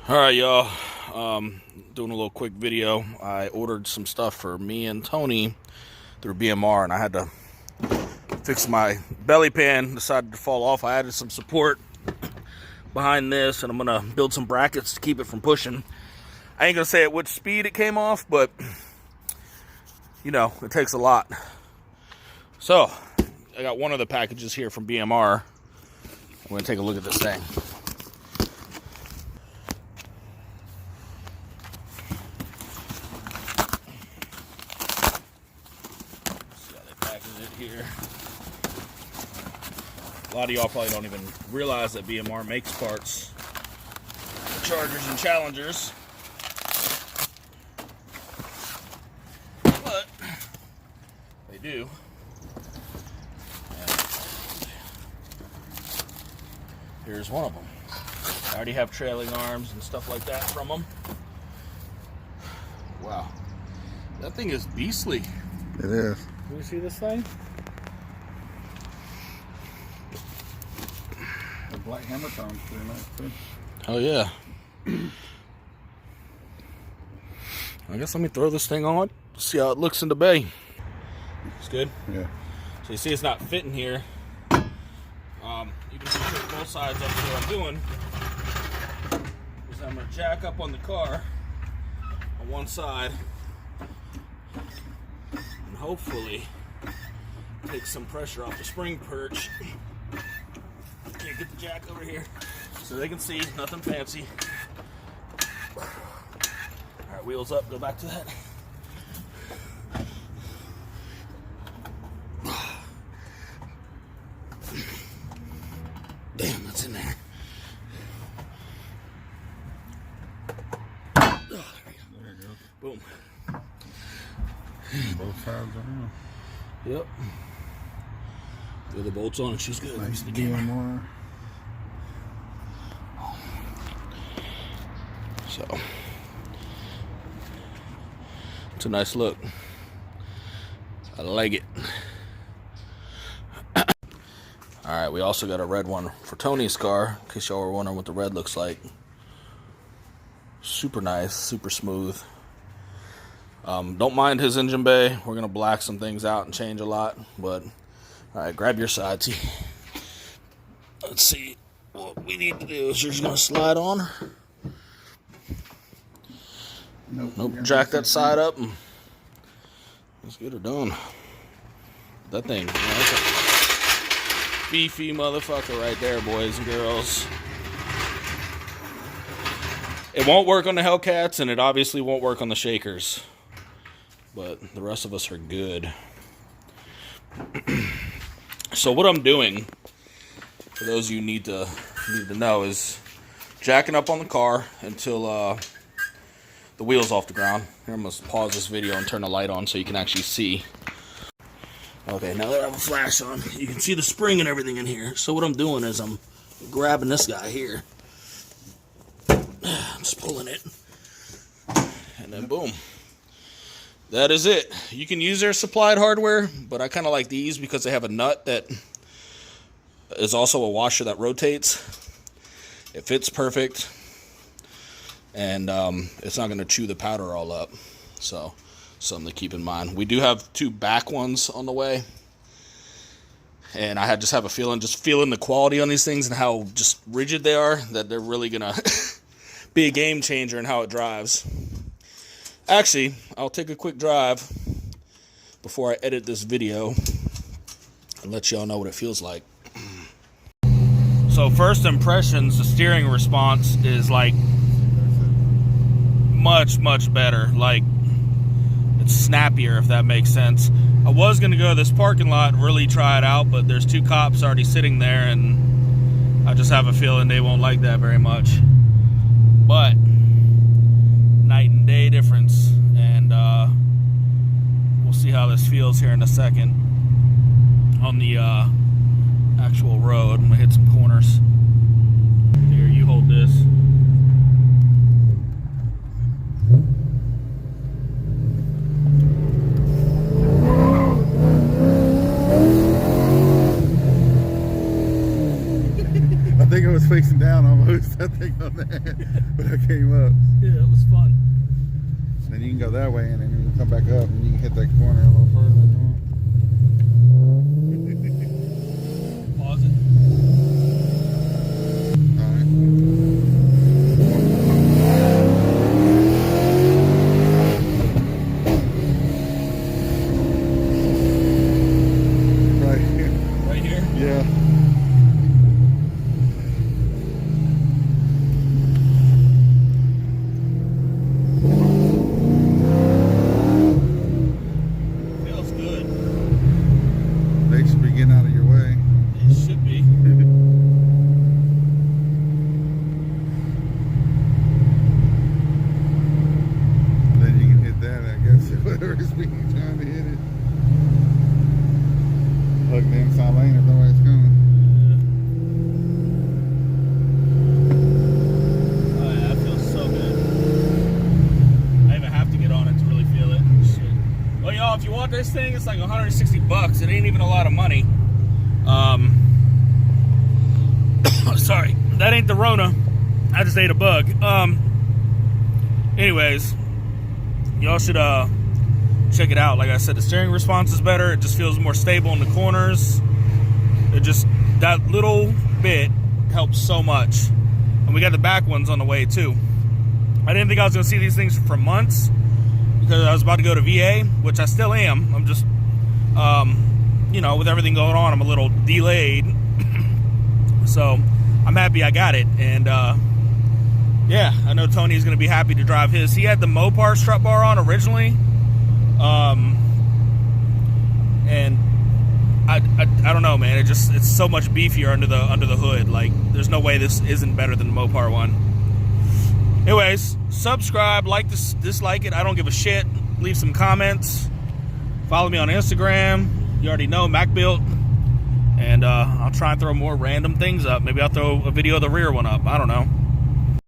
All right, y'all. Doing a little quick video. I ordered some stuff for me and Tony through BMR, and I had to fix my belly pan. Decided to fall off. I added some support behind this, and I'm gonna build some brackets to keep it from pushing. I ain't gonna say at which speed it came off, but you know, it takes a lot. So I got one of the packages here from BMR. I'm gonna take a look at this thing. Here. A lot of y'all probably don't even realize that BMR makes parts for Chargers and Challengers, but they do. And here's one of them. I already have trailing arms and stuff like that from them. Wow, that thing is beastly. It is. Can you see this thing? The black hammer tone's pretty nice too. Oh yeah. I guess let me throw this thing on, see how it looks in the bay. It's good? Yeah. So you see it's not fitting here. You can just put both sides up. So what I'm doing is I'm going to jack up on the car on one side and hopefully take some pressure off the spring perch. Can't get the jack over here so they can see, nothing fancy. Alright, wheels up, go back to that. Damn, that's in there. Oh, there There you we go. Boom. go. Both sides are Yep. Throw the bolts on and she's good. nice. The camera. BMR. So it's a nice look. I like it. Alright, we also got a red one for Tony's car, in case y'all were wondering what the red looks like. Super nice, super smooth. Don't mind his engine bay. We're gonna black some things out and change a lot, but alright, grab your side. Let's see what we need to do. Is yours gonna slide on? Nope, jack that side up and let's get her done. That thing, man, that's a beefy motherfucker right there, boys and girls. It won't work on the Hellcats, and it obviously won't work on the Shakers, but the rest of us are good. So what I'm doing, for those of you who need to know, is jacking up on the car until the wheel's off the ground. Here, I'm going to pause this video and turn the light on so you can actually see. Okay, now that I have a flash on, you can see the spring and everything in here. So what I'm doing is I'm grabbing this guy here. Just pulling it. And then boom. That is it. You can use their supplied hardware, but I kind of like these because they have a nut that is also a washer that rotates. It fits perfect. And it's not going to chew the powder all up. So, something to keep in mind. We do have two back ones on the way. And I just have a feeling, just feeling the quality on these things and how just rigid they are, that they're really going to be a game changer in how it drives. Actually, I'll take a quick drive before I edit this video and let y'all know what it feels like. So first impressions, the steering response is like much better. Like, it's snappier, if that makes sense. I was gonna go to this parking lot and really try it out, but there's two cops already sitting there, and I just have a feeling they won't like that very much. But night and day difference, and we'll see how this feels here in a second on the actual road. I'm gonna hit some corners. Here, you hold this. I think it was facing down almost. That thing thing on that. But I came up. Yeah, it was fun. Then you can go that way and then you can come back up and you can hit that corner a little further if you want. Pause it. Alright. Right here. Right here? Yeah. Feels good. They should be getting out of your way. It should be. Then you can hit that, I guess, whatever speed you're trying to hit it. Plug the inside lane if nobody's coming. Oh yeah, that feels so good. I even have to get on it to really feel it. Shit. Well, y'all, if you want this thing, it's like $160. It ain't even a lot of money. Sorry, that ain't the Rona. I just ate a bug. Anyways, y'all should check it out. Like I said, the steering response is better. It just feels more stable in the corners. It just, that little bit helps so much. And we got the back ones on the way too. I didn't think I was gonna see these things for months because I was about to go to VA, which I still am. I'm just, you know, with everything going on, I'm a little delayed. So I'm happy I got it. And yeah, I know Tony's gonna be happy to drive his. He had the Mopar strut bar on originally. And I don't know, man. It's so much beefier under the hood. Like, there's no way this isn't better than the Mopar one. Anyways, subscribe, like this, dislike it. I don't give a shit. Leave some comments. Follow me on Instagram. You already know, MacBuilt. And I'll try and throw more random things up. Maybe I'll throw a video of the rear one up. I don't know.